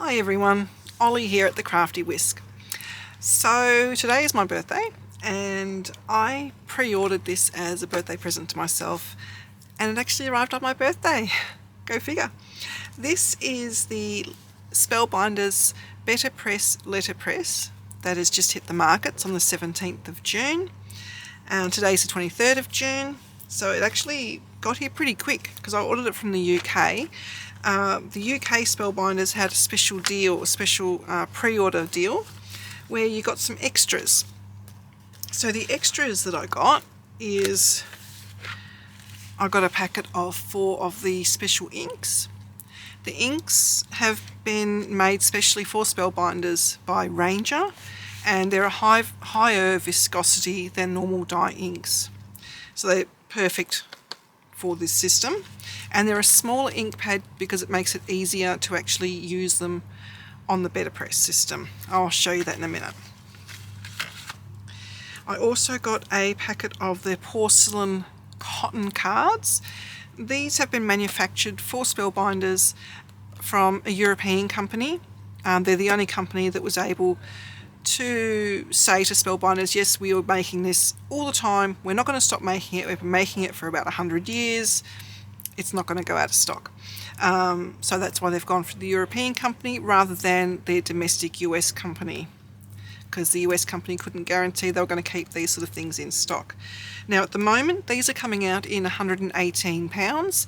Hi everyone, Ollie here at the Crafty Whisk. So today is my birthday and I pre-ordered this as a birthday present to myself and it actually arrived on my birthday. Go figure. This is the Spellbinders Betterpress Letterpress that has just hit the markets on the 17th of June. Today's the 23rd of June, so it actually got here pretty quick because I ordered it from the UK. The UK Spellbinders had a special deal, a special pre-order deal where you got some extras. So the extras that I got is I got a packet of 4 of the special inks. The inks have been made specially for Spellbinders by Ranger and they're a higher viscosity than normal dye inks. So they're perfect for this system. And they're a smaller ink pad because it makes it easier to actually use them on the Betterpress system. I'll show you that in a minute. I also got a packet of their porcelain cotton cards. These have been manufactured for Spellbinders from a European company. They're the only company that was able to say to Spellbinders, yes, we are making this all the time. We're not going to stop making it. We've been making it for about 100 years. It's not going to go out of stock. So that's why they've gone for the European company rather than their domestic US company, because the US company couldn't guarantee they were going to keep these sort of things in stock. Now at the moment these are coming out in £118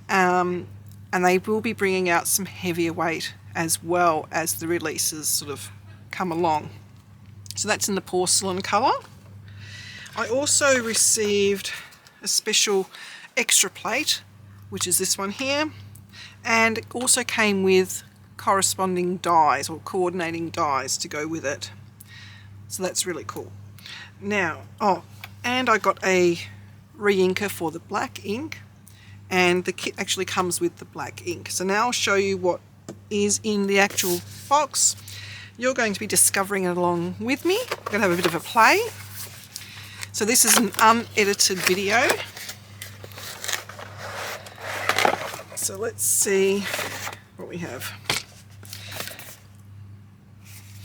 and they will be bringing out some heavier weight as well as the releases sort of come along. So that's in the porcelain colour. I also received a special extra plate, which is this one here, and it also came with corresponding dies or coordinating dies to go with it. So that's really cool. Now, and I got a re-inker for the black ink, and the kit actually comes with the black ink. So now I'll show you what is in the actual box. You're going to be discovering it along with me. We're going to have a bit of a play. So this is an unedited video. So let's see what we have.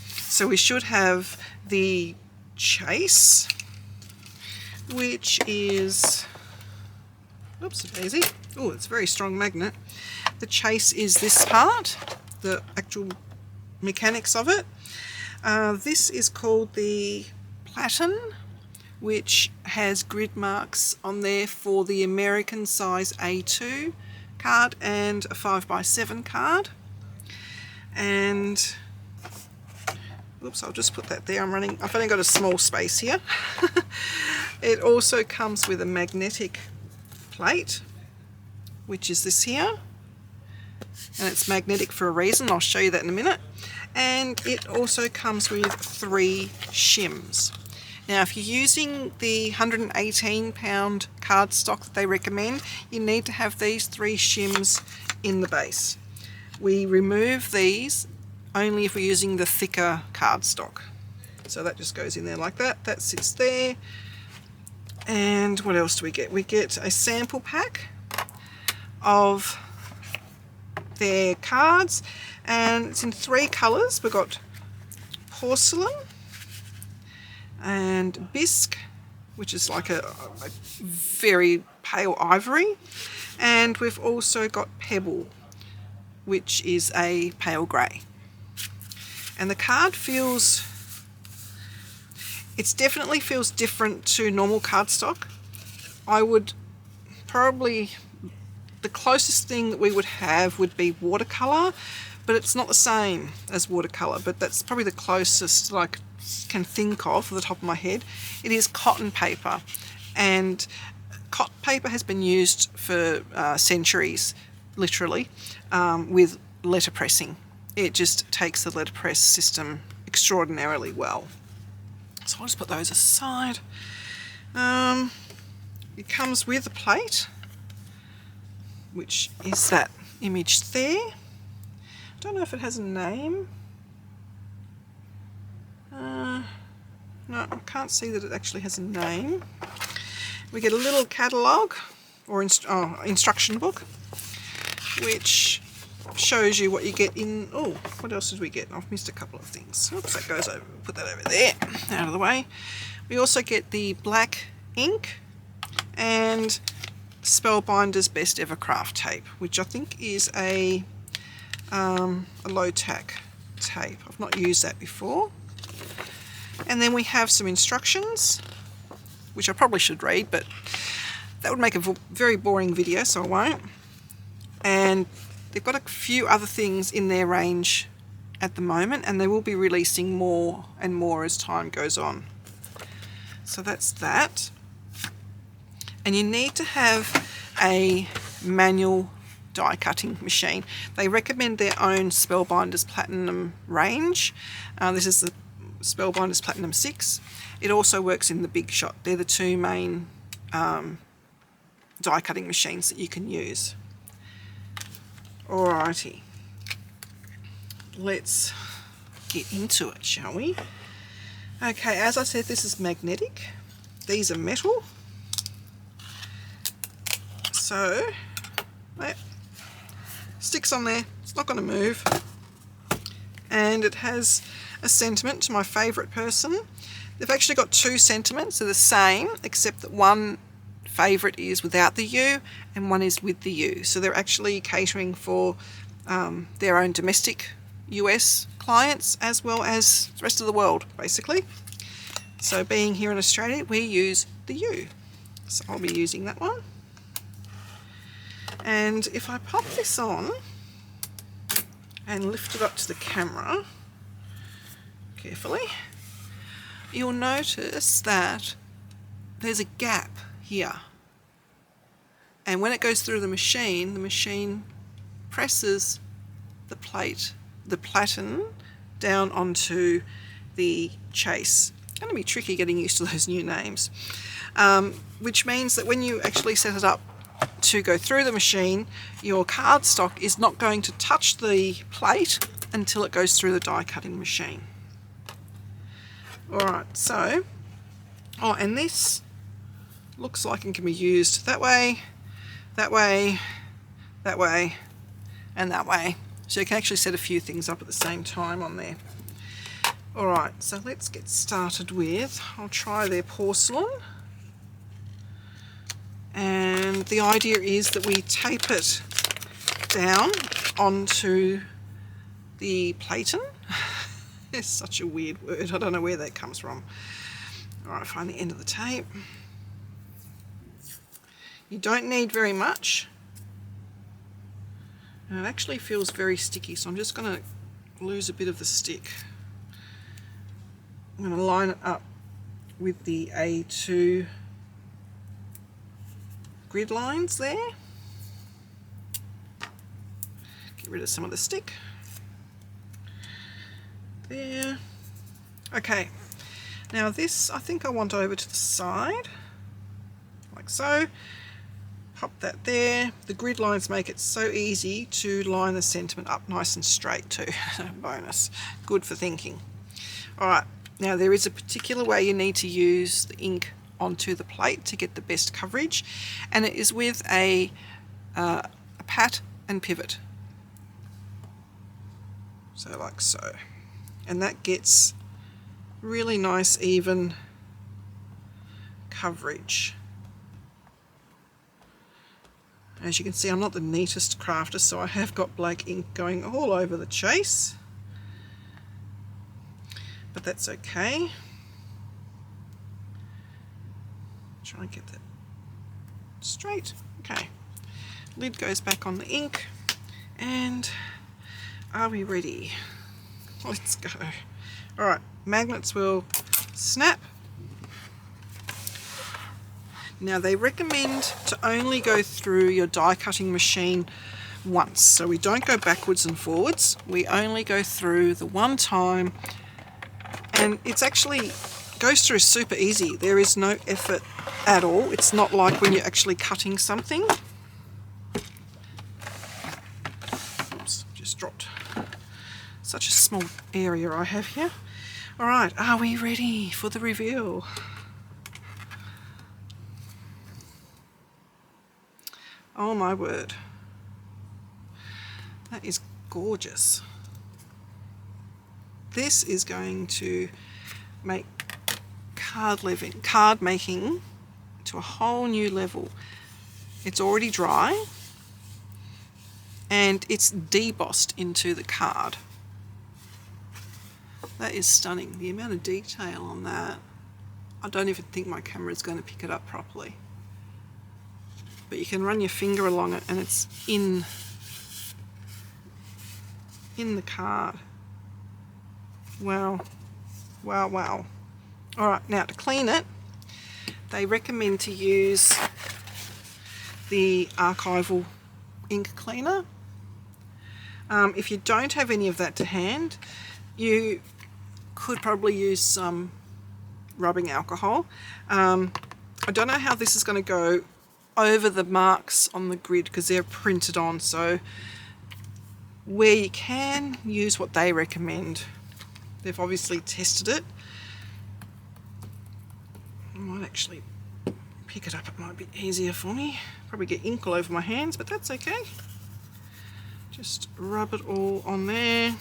So we should have the chase, which is, oops, daisy. Oh, it's a very strong magnet. The chase is this part, the actual mechanics of it. This is called the platen, which has grid marks on there for the American size A2 card and a 5x7 card. And oops, I'll just put that there. I've only got a small space here. It also comes with a magnetic plate, which is this here, and it's magnetic for a reason. I'll show you that in a minute. And it also comes with 3 shims. Now if you're using the £118 cardstock that they recommend, you need to have these 3 shims in the base. We remove these only if we're using the thicker cardstock. So that just goes in there like that. That sits there. And what else do we get? We get a sample pack of their cards, and it's in 3 colours. We've got porcelain and bisque, which is like a very pale ivory, and we've also got pebble, which is a pale grey. And the card definitely feels different to normal cardstock. I would probably, the closest thing that we would have would be watercolour, but it's not the same as watercolour, but that's probably the closest that I can think of the top of my head. It is cotton paper, and cotton paper has been used for centuries, literally, with letterpressing. It just takes the letterpress system extraordinarily well. So I'll just put those aside. It comes with a plate, which is that image there. I don't know if it has a name. No, I can't see that it actually has a name. We get a little catalogue or instruction book, which shows you what you get in. Oh, what else did we get? I've missed a couple of things. Oops, that goes over. Put that over there, out of the way. We also get the black ink and Spellbinders Best Ever Craft tape, which I think is a low tack tape. I've not used that before. And then we have some instructions, which I probably should read, but that would make a very boring video, so I won't. And they've got a few other things in their range at the moment, and they will be releasing more and more as time goes on. So that's that. And you need to have a manual die cutting machine. They recommend their own Spellbinders Platinum range. This is the Spellbinders Platinum 6. It also works in the Big Shot. They're the two main die cutting machines that you can use. Alrighty, let's get into it, shall we? Okay, as I said, this is magnetic. These are metal. So, that sticks on there, it's not going to move. And it has a sentiment to my favourite person. They've actually got two sentiments, they're the same, except that one favourite is without the U and one is with the U. So they're actually catering for their own domestic US clients as well as the rest of the world, basically. So being here in Australia, we use the U. So I'll be using that one. And if I pop this on and lift it up to the camera carefully, you'll notice that there's a gap here. And when it goes through the machine presses the platen down onto the chase. It's going to be tricky getting used to those new names. Which means that when you actually set it up to go through the machine, your cardstock is not going to touch the plate until it goes through the die cutting machine. Alright, so, and this looks like it can be used that way, that way, that way, and that way. So you can actually set a few things up at the same time on there. Alright, so let's get started with, I'll try their porcelain. And the idea is that we tape it down onto the platen. It's such a weird word, I don't know where that comes from. Alright, find the end of the tape. You don't need very much. And it actually feels very sticky, so I'm just going to lose a bit of the stick. I'm going to line it up with the A2 grid lines there. Get rid of some of the stick. There. Okay, now this I think I want over to the side, like so. Pop that there. The grid lines make it so easy to line the sentiment up nice and straight too. Bonus. Good for thinking. Alright, now there is a particular way you need to use the ink onto the plate to get the best coverage, and it is with a pat and pivot. So like so. And that gets really nice even coverage. As you can see, I'm not the neatest crafter, so I have got black ink going all over the chase. But that's okay. Try and get that straight. Okay. Lid goes back on the ink. And are we ready? Let's go. Alright, magnets will snap. Now they recommend to only go through your die cutting machine once, so we don't go backwards and forwards, we only go through the one time, and it's actually goes through super easy. There is no effort at all. It's not like when you're actually cutting something. Oops, just dropped. Such a small area I have here. Alright, are we ready for the reveal? Oh my word. That is gorgeous. This is going to make card making to a whole new level. It's already dry and it's debossed into the card. That is stunning. The amount of detail on that. I don't even think my camera is going to pick it up properly. But you can run your finger along it and it's in the card. Wow. Wow, wow. Alright, now to clean it, they recommend to use the archival ink cleaner. If you don't have any of that to hand, you could probably use some rubbing alcohol. I don't know how this is going to go over the marks on the grid because they're printed on, so where you can, use what they recommend. They've obviously tested it. I might actually pick it up, it might be easier for me. Probably get ink all over my hands, but that's okay. Just rub it all on there.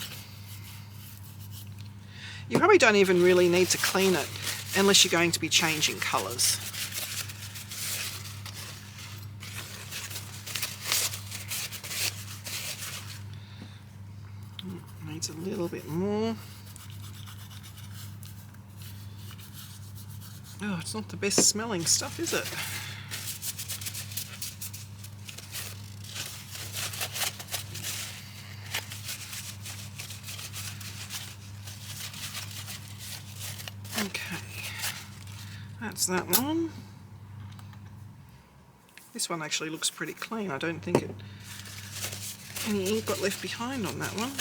You probably don't even really need to clean it unless you're going to be changing colours. Needs a little bit more. Oh, it's not the best smelling stuff, is it? Okay, that's that one. This one actually looks pretty clean. I don't think any ink got left behind on that one.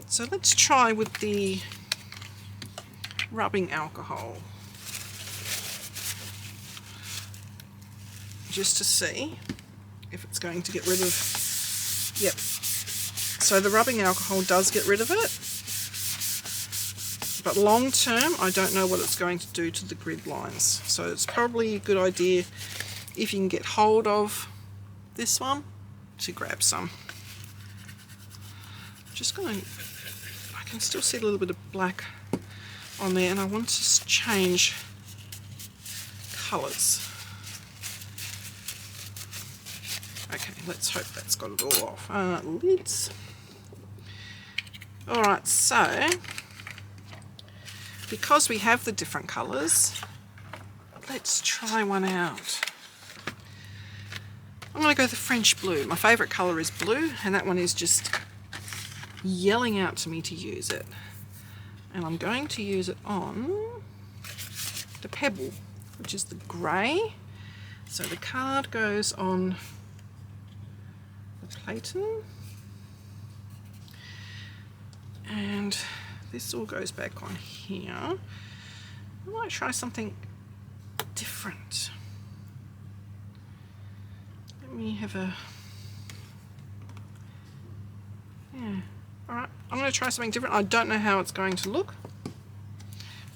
So let's try with the rubbing alcohol, just to see if it's going to get rid of, yep. So the rubbing alcohol does get rid of it, but long term I don't know what it's going to do to the grid lines. So it's probably a good idea, if you can get hold of this one, to grab some. Just going to, I can still see a little bit of black on there and I want to change colours. Okay, let's hope that's got it all off. Lids. Alright, so because we have the different colours, let's try one out. I'm going to go the French blue. My favourite colour is blue, and that one is just yelling out to me to use it. And I'm going to use it on the pebble, which is the grey. So the card goes on the platen, and this all goes back on here. I might try something different. Let me have a, yeah, alright, I'm going to try something different. I don't know how it's going to look,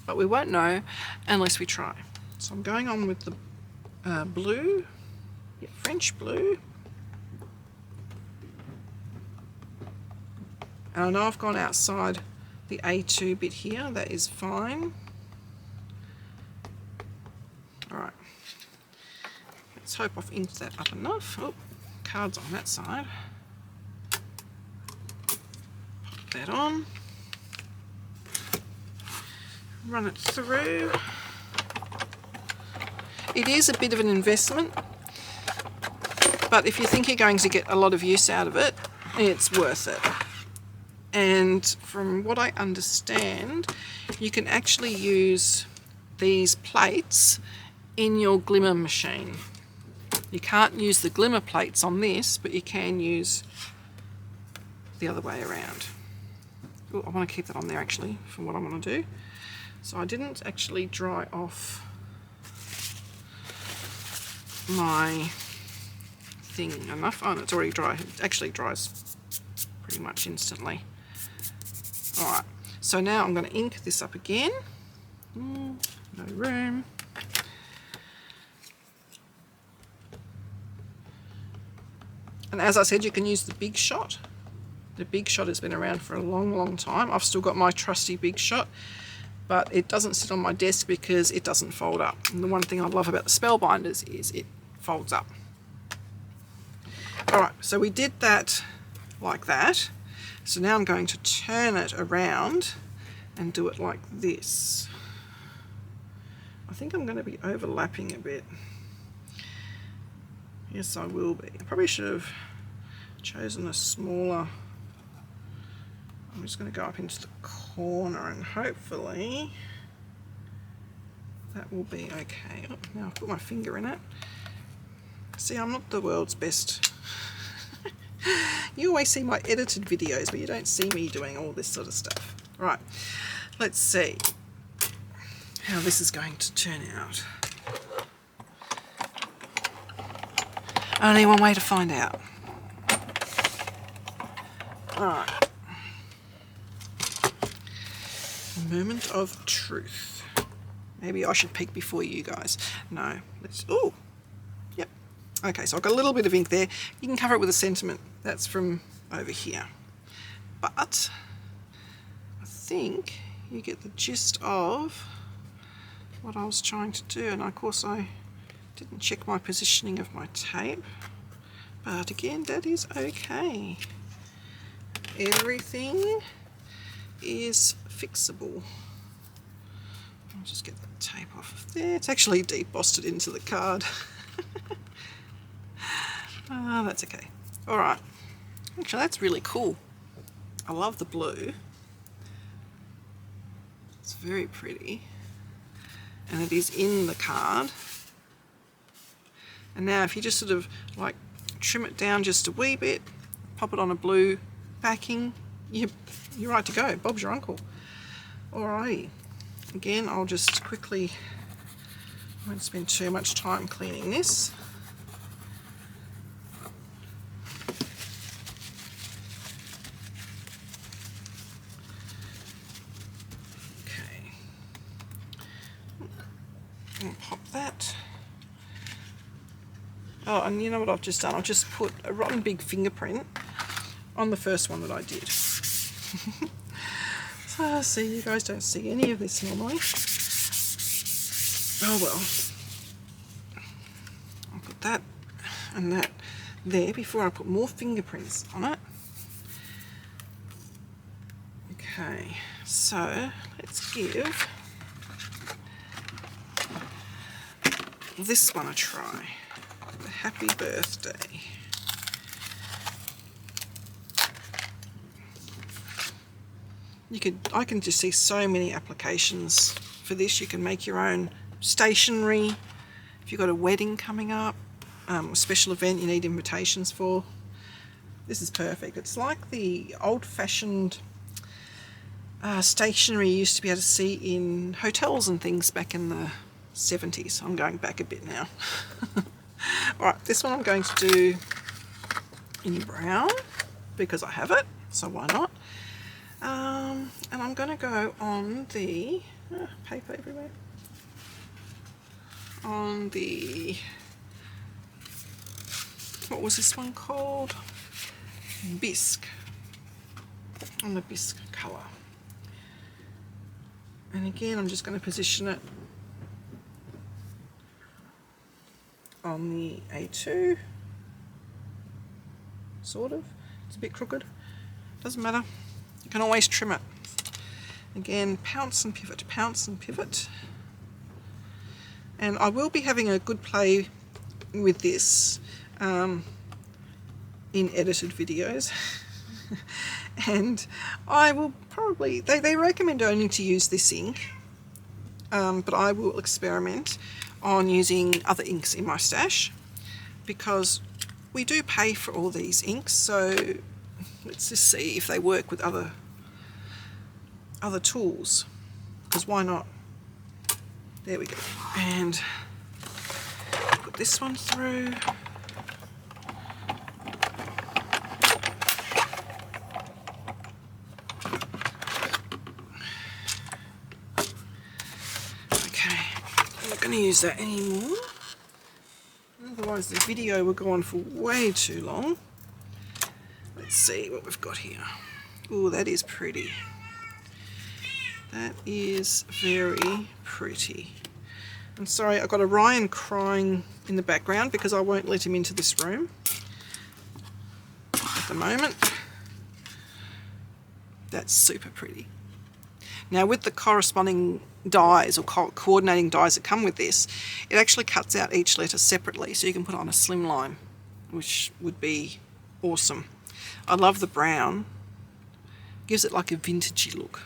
but we won't know unless we try. So I'm going on with the blue, yeah, French blue. And I know I've gone outside the A2 bit here, that is fine. Alright, let's hope I've inked that up enough. Oh, card's on that side. Pop that on. Run it through. It is a bit of an investment, but if you think you're going to get a lot of use out of it, it's worth it. And from what I understand, you can actually use these plates in your glimmer machine. You can't use the glimmer plates on this, but you can use the other way around. Ooh, I want to keep that on there actually for what I want to do. So I didn't actually dry off my thing enough. Oh, it's already dry. It actually dries pretty much instantly. Alright, so now I'm going to ink this up again. No room. And as I said, you can use the Big Shot. The Big Shot has been around for a long time. I've still got my trusty Big Shot, but it doesn't sit on my desk because it doesn't fold up. And the one thing I love about the Spellbinders is it folds up. Alright, so we did that like that. So now I'm going to turn it around and do it like this. I think I'm going to be overlapping a bit. Yes, I will be. I probably should have chosen a smaller. I'm just going to go up into the corner and hopefully that will be okay. Oh, now I've put my finger in it. See, I'm not the world's best. You always see my edited videos, but you don't see me doing all this sort of stuff. Right, let's see how this is going to turn out. Only one way to find out. Alright. Moment of truth. Maybe I should peek before you guys. No, let's. Oh, yep. Okay, so I've got a little bit of ink there. You can cover it with a sentiment. That's from over here. But I think you get the gist of what I was trying to do. And of course, I didn't check my positioning of my tape. But again, that is okay. Everything is fixable. I'll just get that tape off of there. It's actually debossed it into the card. That's okay. Alright. Actually, that's really cool. I love the blue. It's very pretty. And it is in the card. And now if you just sort of like trim it down just a wee bit, pop it on a blue backing, you're right to go. Bob's your uncle. Alrighty. Again, I'll just quickly, I won't spend too much time cleaning this. Okay. And pop that. Oh, and you know what I've just done? I've just put a rotten big fingerprint on the first one that I did. So, see, you guys don't see any of this normally. Oh well. I'll put that and that there before I put more fingerprints on it. Okay, so let's give this one a try. The Happy Birthday. I can just see so many applications for this. You can make your own stationery. If you've got a wedding coming up, a special event you need invitations for, this is perfect. It's like the old-fashioned stationery you used to be able to see in hotels and things back in the 70s. I'm going back a bit now. Alright, this one I'm going to do in brown because I have it, so why not? And I'm going to go on the paper everywhere. On the, what was this one called? Bisque. On the bisque colour. And again, I'm just going to position it on the A2. Sort of. It's a bit crooked. Doesn't matter. You can always trim it. Again, pounce and pivot, pounce and pivot. And I will be having a good play with this in edited videos. And I will probably, they recommend only to use this ink, but I will experiment on using other inks in my stash because we do pay for all these inks, so let's just see if they work with other tools, because why not? There we go. And put this one through. Okay, I'm not going to use that anymore. Otherwise the video will go on for way too long. Let's see what we've got here. Oh, that is pretty. That is very pretty. I'm sorry, I've got Orion crying in the background because I won't let him into this room at the moment. That's super pretty. Now with the corresponding dies or coordinating dies that come with this, it actually cuts out each letter separately so you can put it on a slimline, which would be awesome. I love the brown. Gives it like a vintagey look.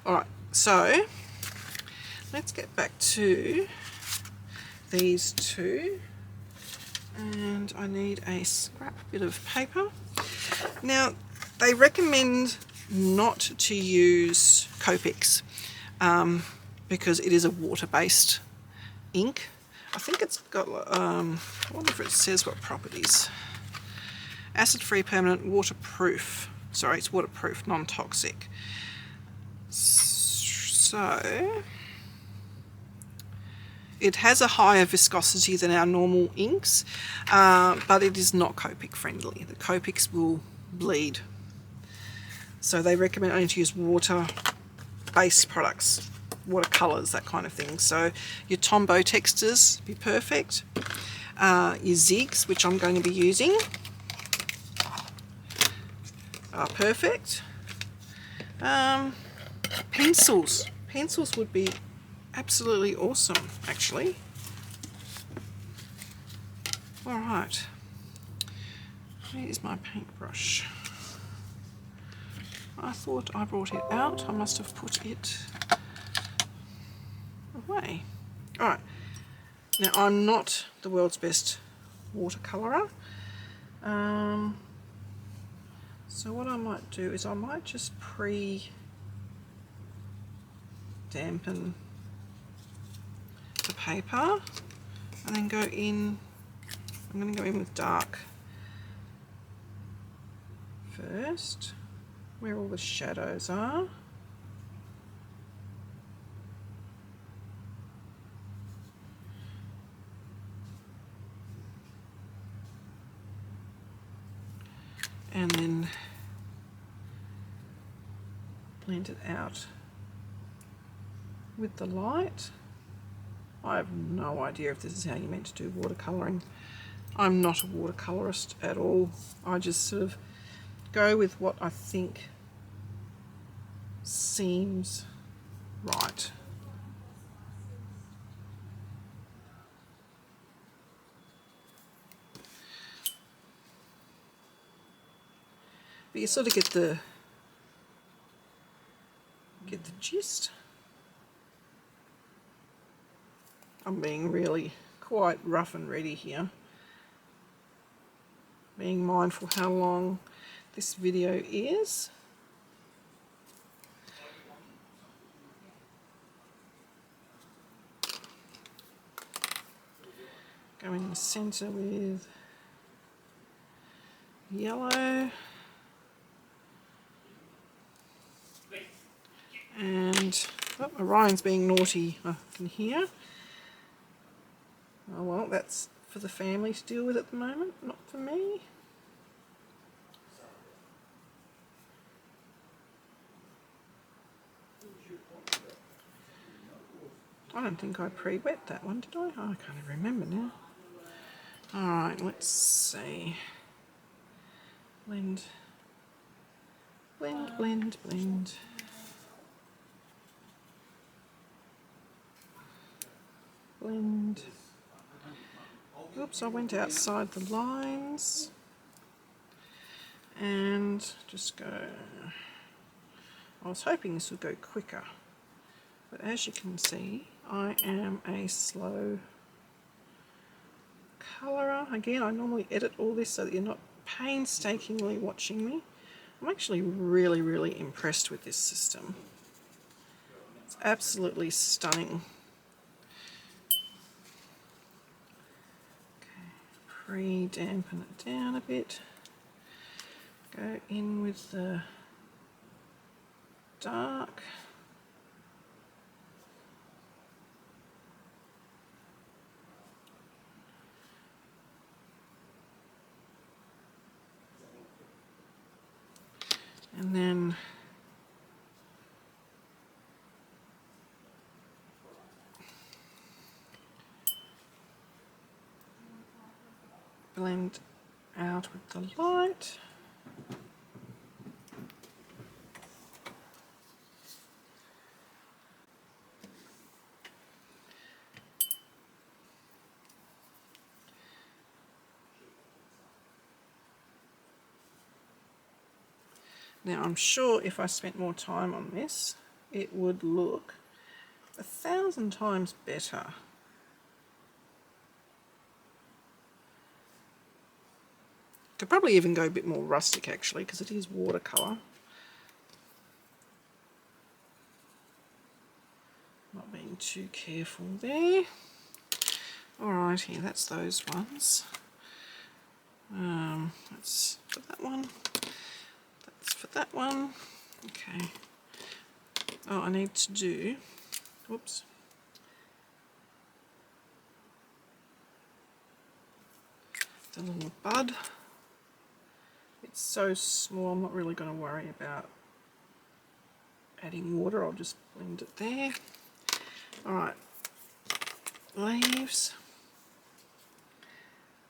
Alright, so let's get back to these two. And I need a scrap bit of paper. Now, they recommend not to use Copics because it is a water-based ink. I think it's got, I wonder if it says what properties. Acid-free, permanent, waterproof. Sorry, it's waterproof, non-toxic. So, it has a higher viscosity than our normal inks, but it is not Copic friendly. The Copics will bleed. So they recommend only to use water-based products, watercolours, that kind of thing. So your Tombow textures be perfect. Your zigs, which I'm going to be using, are perfect. Pencils. Pencils would be absolutely awesome, actually. Alright. Where is my paintbrush? I thought I brought it out. I must have put it away. Alright. Now, I'm not the world's best watercolorer. So what I might do is I might just pre-dampen the paper and then go in. I'm going to go in with dark first, where all the shadows are. And then blend it out with the light. I have no idea if this is how you're meant to do watercolouring. I'm not a watercolourist at all. I just sort of go with what I think seems right. But you sort of get the gist. I'm being really quite rough and ready here. Being mindful how long this video is. Go in the centre with yellow. And oh, Orion's being naughty, I can hear. Oh well, that's for the family to deal with at the moment, not for me. I don't think I pre-wet that one, did I? Oh, I can't even remember now. Alright, let's see. Blend, blend, blend, blend. Blend. Oops, I went outside the lines. And just go. I was hoping this would go quicker. But as you can see, I am a slow colourer. Again, I normally edit all this so that you're not painstakingly watching me. I'm actually really, really impressed with this system. It's absolutely stunning. Pre-dampen it down a bit. Go in with the dark. And then blend out with the light. Now I'm sure if I spent more time on this, it would look 1,000 times better. Could probably even go a bit more rustic actually, because it is watercolour. Not being too careful there. Alrighty, that's those ones. That's for that one. That's for that one. Okay. Oh, I need to do, whoops. The little bud. It's so small, I'm not really going to worry about adding water. I'll just blend it there. Alright, leaves.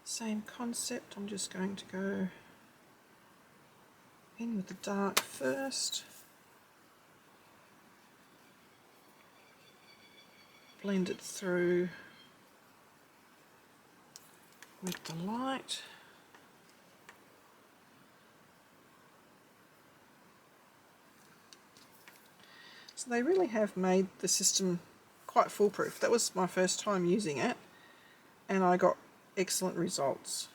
Same concept, I'm just going to go in with the dark first. Blend it through with the light. So they really have made the system quite foolproof. That was my first time using it and I got excellent results.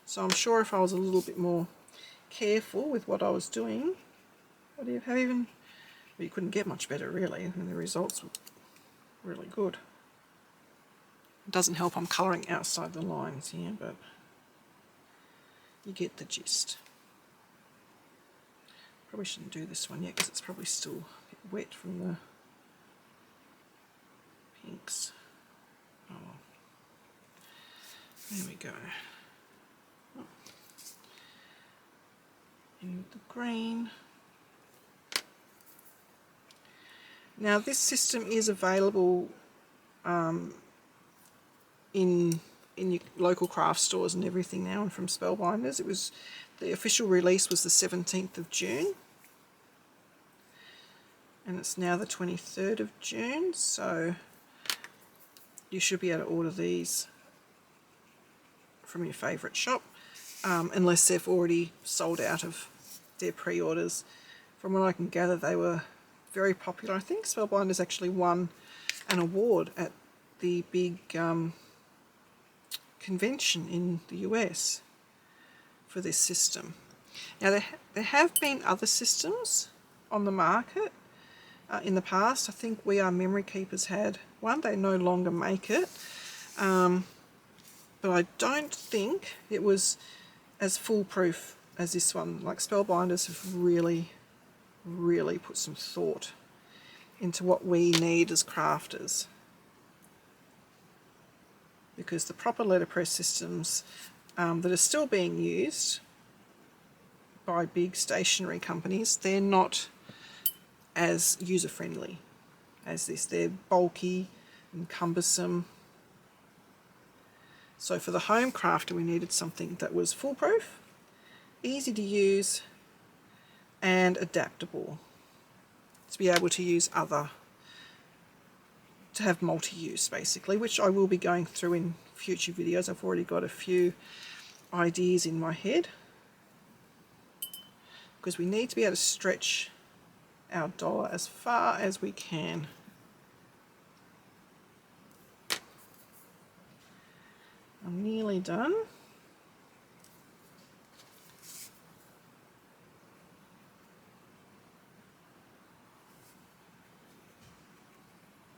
So I'm sure if I was a little bit more careful with what I was doing, would you have even, well, you couldn't get much better really, and the results were really good. It doesn't help I'm colouring outside the lines here, but you get the gist. Probably shouldn't do this one yet because it's probably still a bit wet from the pinks. Oh well. There we go. Oh. In with the green. Now this system is available in your local craft stores and everything now, and from Spellbinders. It was, the official release was the 17th of June and it's now the 23rd of June, so you should be able to order these from your favourite shop, unless they've already sold out of their pre-orders. From what I can gather, they were very popular. I think Spellbinders actually won an award at the big convention in the US for this system. Now there have been other systems on the market in the past. I think We Are Memory Keepers had one. They no longer make it, but I don't think it was as foolproof as this one. Like, Spellbinders have really put some thought into what we need as crafters, because the proper letterpress systems that are still being used by big stationery companies, they're not as user-friendly as this. They're bulky and cumbersome. So for the home crafter, we needed something that was foolproof, easy to use, and adaptable, to be able to use to have multi-use basically, which I will be going through in future videos. I've already got a few ideas in my head, because we need to be able to stretch our dollar as far as we can. I'm nearly done.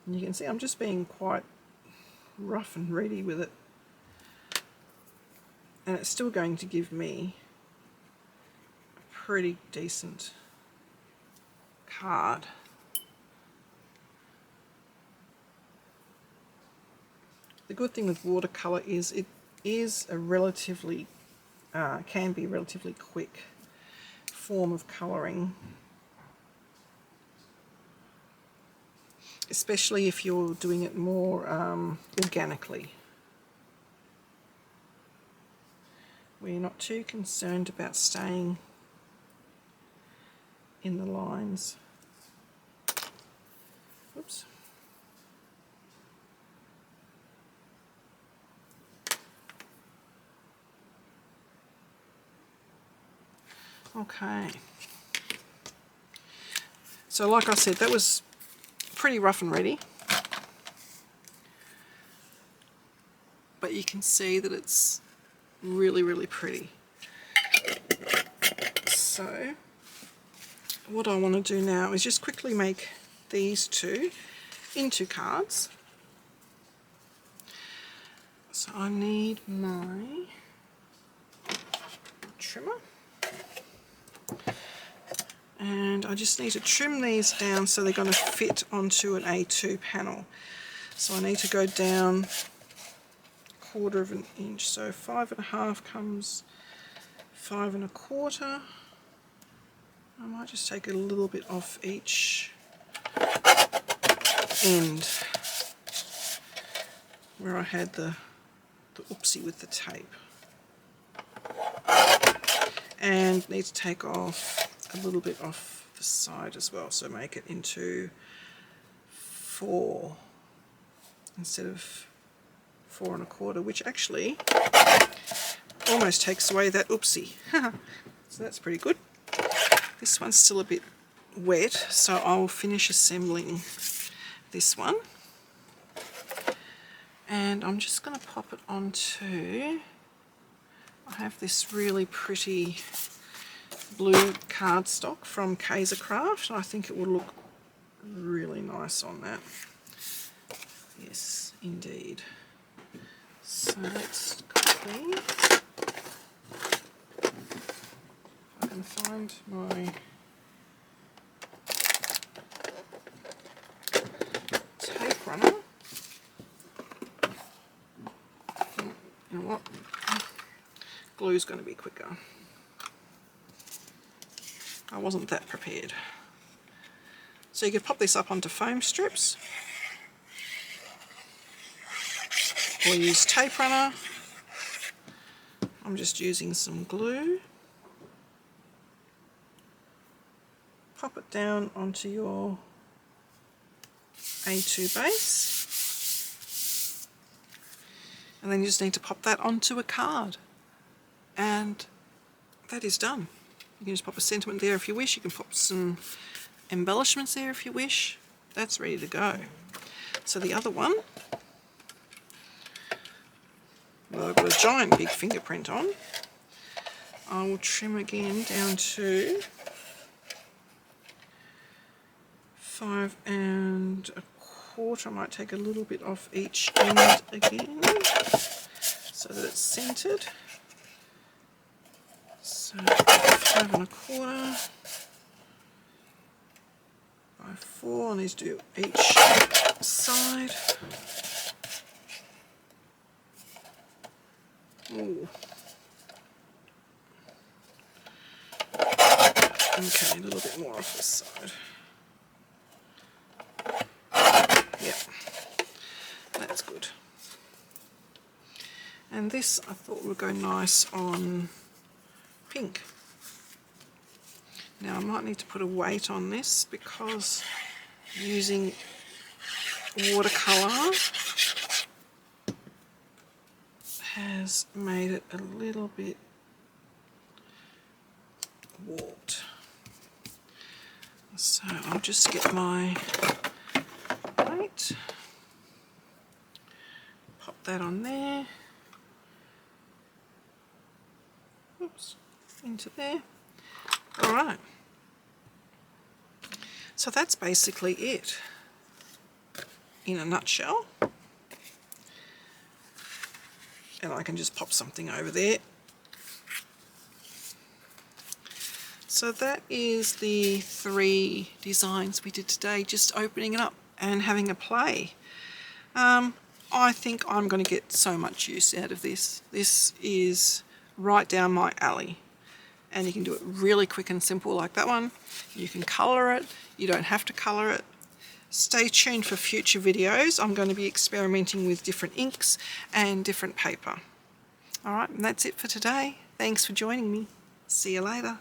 And you can see I'm just being quite rough and ready with it. And it's still going to give me a pretty decent card. The good thing with watercolour is it is a relatively, can be relatively quick form of colouring, especially if you're doing it more organically, where you're not too concerned about staying in the lines. Oops. Okay. So like I said, that was pretty rough and ready. But you can see that it's really, really pretty. So what I want to do now is just quickly make these two into cards. So I need my trimmer. And I just need to trim these down so they're going to fit onto an A2 panel. So I need to go down 1/4 of an inch. So 5.5 comes 5 1/4. I might just take a little bit off each end where I had the oopsie with the tape. And need to take off a little bit off the side as well, so make it into 4 instead of 4 1/4, which actually almost takes away that oopsie. So that's pretty good. This one's still a bit wet, so I'll finish assembling this one. And I'm just going to pop it onto, I have this really pretty blue cardstock from Kaisercraft, and I think it will look really nice on that. Yes, indeed. So let's quickly, if I can find my tape runner. You know what? Glue's going to be quicker. I wasn't that prepared. So you could pop this up onto foam strips, or use tape runner. I'm just using some glue. Pop it down onto your A2 base, and then you just need to pop that onto a card, and that is done. You can just pop a sentiment there if you wish. You can pop some embellishments there if you wish. That's ready to go. So the other one, well, I've got a giant big fingerprint on. I will trim again down to 5 1/4. I might take a little bit off each end again so that it's centered. So 5 1/4 by 4. I need to do each side. Ooh. Okay, a little bit more off this side. Yep, that's good. And this I thought would go nice on pink. Now I might need to put a weight on this because using watercolour has made it a little bit warped. So I'll just get my weight, pop that on there, oops, into there. Alright, so that's basically it in a nutshell. And I can just pop something over there. So that is the 3 designs we did today, just opening it up and having a play. I think I'm going to get so much use out of this. This is right down my alley. and you can do it really quick and simple like that one. You can colour it, you don't have to colour it. Stay tuned for future videos. I'm going to be experimenting with different inks and different paper. Alright, and that's it for today. Thanks for joining me. See you later.